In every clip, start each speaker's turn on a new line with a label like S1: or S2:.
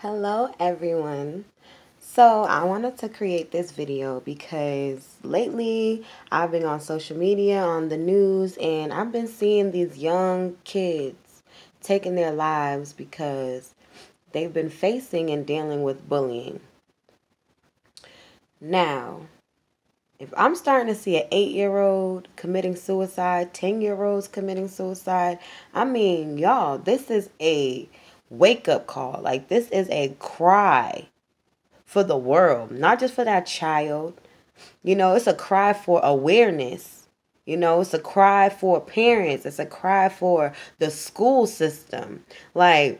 S1: Hello everyone. So I wanted to create this video because lately I've been on social media, on the news, and I've been seeing these young kids taking their lives because they've been facing and dealing with bullying. Now, if I'm starting to see an 8-year-old committing suicide, 10-year-olds committing suicide, I mean, y'all, this is a wake-up call. Like, this is a cry for the world, not just for that child. It's a cry for awareness. It's a cry for parents. It's a cry for the school system. Like,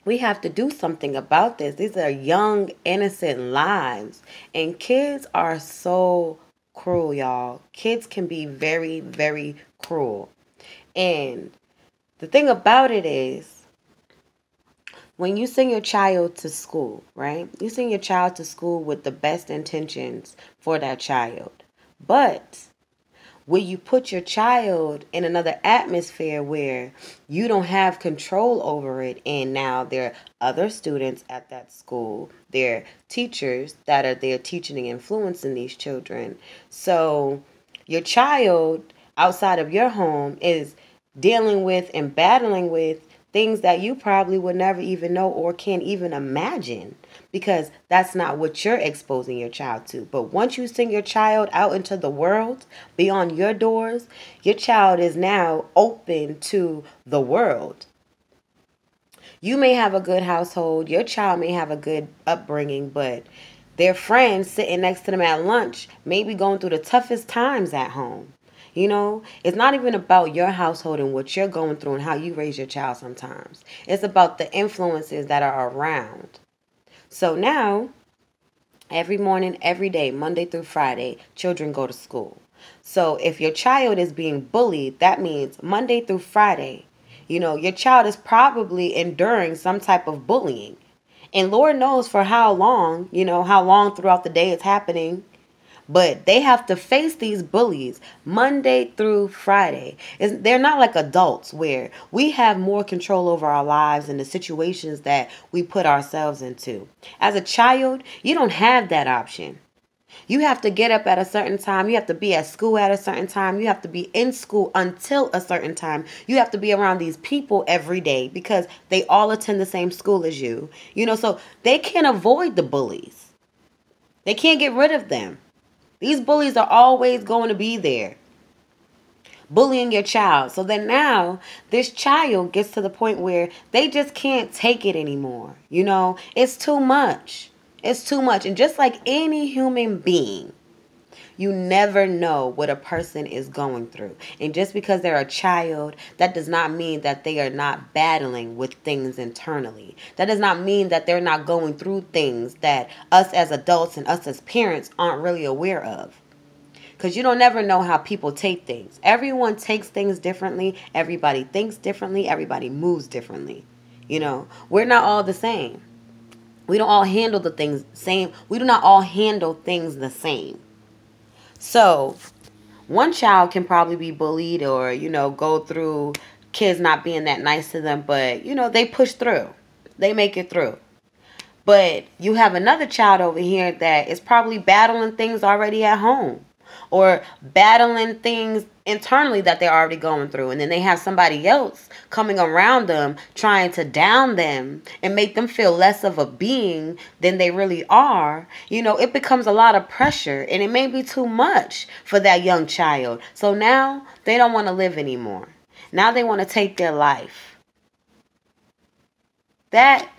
S1: we have to do something about this. These are young, innocent lives. And kids are so cruel, y'all. Kids can be very, very cruel. And the thing about it is, when you send your child to school, right? You send your child to school with the best intentions for that child. But when you put your child in another atmosphere where you don't have control over it, and now there are other students at that school, there are teachers that are there teaching and influencing these children. So your child outside of your home is dealing with and battling with things that you probably would never even know or can't even imagine, because that's not what you're exposing your child to. But once you send your child out into the world, beyond your doors, your child is now open to the world. You may have a good household, your child may have a good upbringing, but their friends sitting next to them at lunch may be going through the toughest times at home. It's not even about your household and what you're going through and how you raise your child sometimes. It's about the influences that are around. So now, every morning, every day, Monday through Friday, children go to school. So if your child is being bullied, that means Monday through Friday, your child is probably enduring some type of bullying. And Lord knows for how long, how long throughout the day it's happening. But they have to face these bullies Monday through Friday. They're not like adults where we have more control over our lives and the situations that we put ourselves into. As a child, you don't have that option. You have to get up at a certain time. You have to be at school at a certain time. You have to be in school until a certain time. You have to be around these people every day because they all attend the same school as you. So they can't avoid the bullies. They can't get rid of them. These bullies are always going to be there, bullying your child. So then now this child gets to the point where they just can't take it anymore. It's too much. It's too much. And just like any human being, you never know what a person is going through. And just because they're a child, that does not mean that they are not battling with things internally. That does not mean that they're not going through things that us as adults and us as parents aren't really aware of. Because you don't never know how people take things. Everyone takes things differently. Everybody thinks differently. Everybody moves differently. We're not all the same. We don't all handle the things the same. We do not all handle things the same. So one child can probably be bullied or, go through kids not being that nice to them. But, they push through. They make it through. But you have another child over here that is probably battling things already at home, or battling things internally that they're already going through. And then they have somebody else coming around them trying to down them and make them feel less of a being than they really are. It becomes a lot of pressure, and it may be too much for that young child. So now they don't want to live anymore. Now they want to take their life. That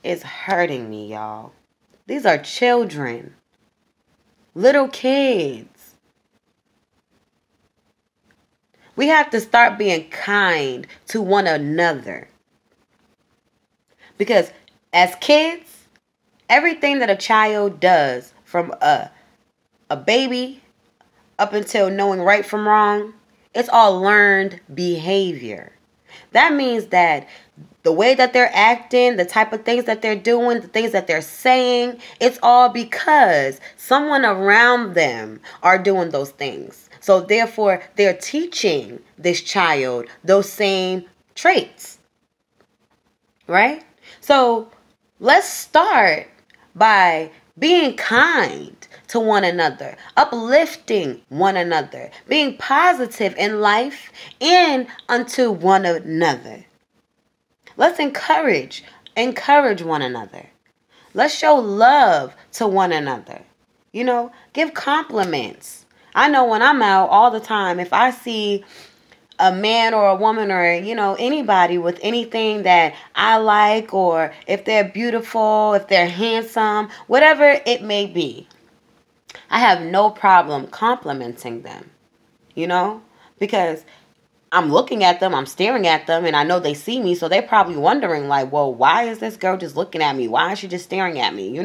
S1: is hurting me, y'all. These are children. Little kids. We have to start being kind to one another. Because as kids, everything that a child does, from a baby up until knowing right from wrong, it's all learned behavior. That means that the way that they're acting, the type of things that they're doing, the things that they're saying, it's all because someone around them are doing those things. So therefore, they're teaching this child those same traits, right? So Let's start by being kind to one another, uplifting one another, being positive in life and unto one another. Let's encourage one another. Let's show love to one another. Give compliments. I know when I'm out all the time, if I see a man or a woman or, anybody with anything that I like, or if they're beautiful, if they're handsome, whatever it may be, I have no problem complimenting them, because I'm looking at them, I'm staring at them, and I know they see me, so they're probably wondering, like, well, why is this girl just looking at me? Why is she just staring at me,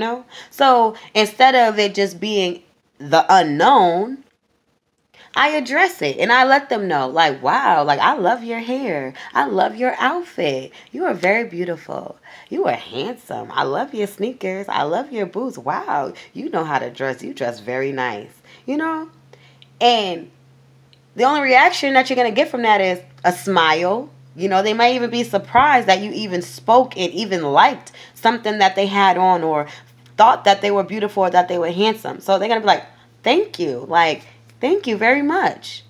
S1: So instead of it just being the unknown, I address it and I let them know, like, wow, like, I love your hair. I love your outfit. You are very beautiful. You are handsome. I love your sneakers. I love your boots. Wow, you know how to dress. You dress very nice, And the only reaction that you're going to get from that is a smile. They might even be surprised that you even spoke and even liked something that they had on, or thought that they were beautiful or that they were handsome. So they're going to be like, thank you. Like, thank you very much.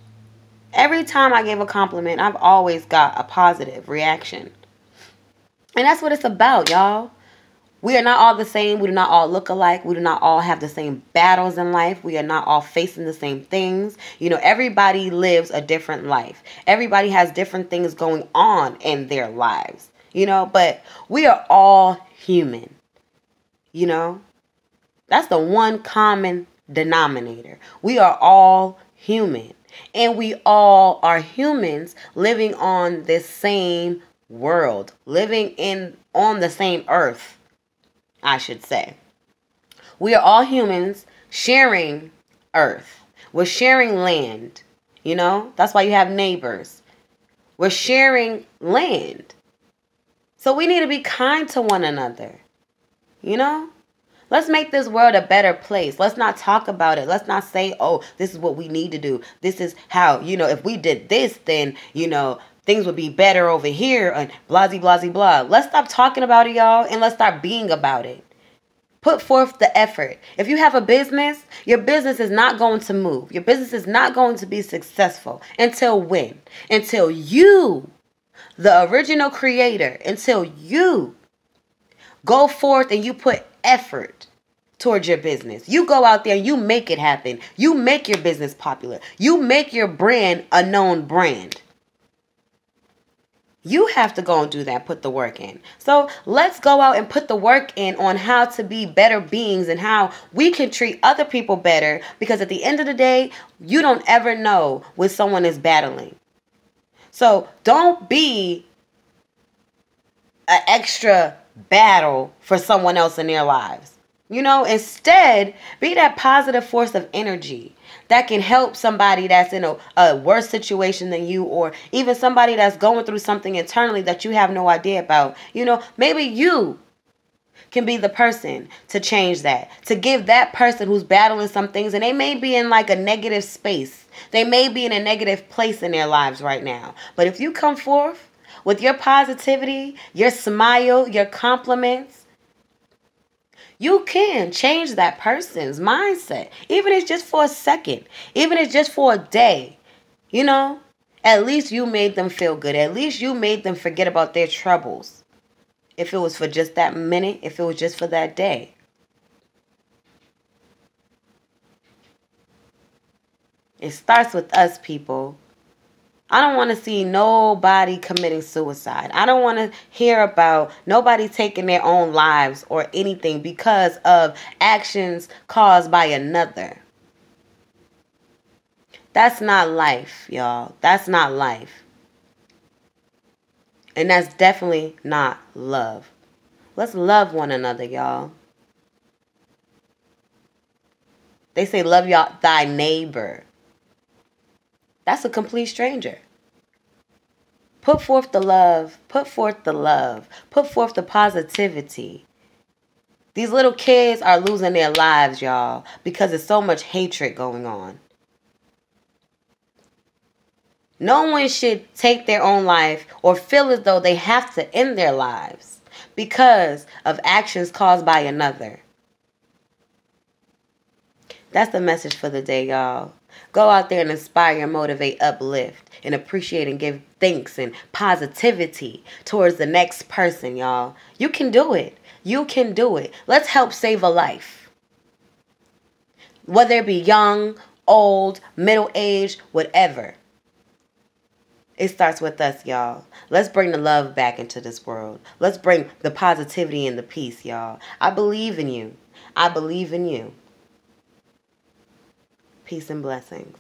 S1: Every time I give a compliment, I've always got a positive reaction. And that's what it's about, y'all. We are not all the same. We do not all look alike. We do not all have the same battles in life. We are not all facing the same things. Everybody lives a different life. Everybody has different things going on in their lives, but we are all human, That's the one common denominator. We are all human. And we all are humans living on this same world, living on the same earth, I should say. We are all humans sharing earth. We're sharing land. That's why you have neighbors. We're sharing land. So we need to be kind to one another. Let's make this world a better place. Let's not talk about it. Let's not say, oh, this is what we need to do. This is how, if we did this, then, things would be better over here, and blah, blah, blah, blah. Let's stop talking about it, y'all, and let's start being about it. Put forth the effort. If you have a business, your business is not going to move. Your business is not going to be successful. Until when? Until you, the original creator, until you go forth and you put effort towards your business. You go out there and you make it happen. You make your business popular. You make your brand a known brand. You have to go and do that, put the work in. So let's go out and put the work in on how to be better beings and how we can treat other people better, because at the end of the day, you don't ever know what someone is battling. So don't be an extra battle for someone else in their lives. Instead, be that positive force of energy that can help somebody that's in a worse situation than you, or even somebody that's going through something internally that you have no idea about. Maybe you can be the person to change that, to give that person who's battling some things, and they may be in like a negative space. They may be in a negative place in their lives right now. But if you come forth with your positivity, your smile, your compliments, you can change that person's mindset. Even if it's just for a second. Even if it's just for a day. At least you made them feel good. At least you made them forget about their troubles. If it was for just that minute. If it was just for that day. It starts with us, people. I don't want to see nobody committing suicide. I don't want to hear about nobody taking their own lives or anything because of actions caused by another. That's not life, y'all. That's not life. And that's definitely not love. Let's love one another, y'all. They say love thy neighbor. That's a complete stranger. Put forth the love. Put forth the love. Put forth the positivity. These little kids are losing their lives, y'all, because there's so much hatred going on. No one should take their own life or feel as though they have to end their lives because of actions caused by another. That's the message for the day, y'all. Go out there and inspire, motivate, uplift, and appreciate and give thanks and positivity towards the next person, y'all. You can do it. You can do it. Let's help save a life. Whether it be young, old, middle-aged, whatever. It starts with us, y'all. Let's bring the love back into this world. Let's bring the positivity and the peace, y'all. I believe in you. I believe in you. Peace and blessings.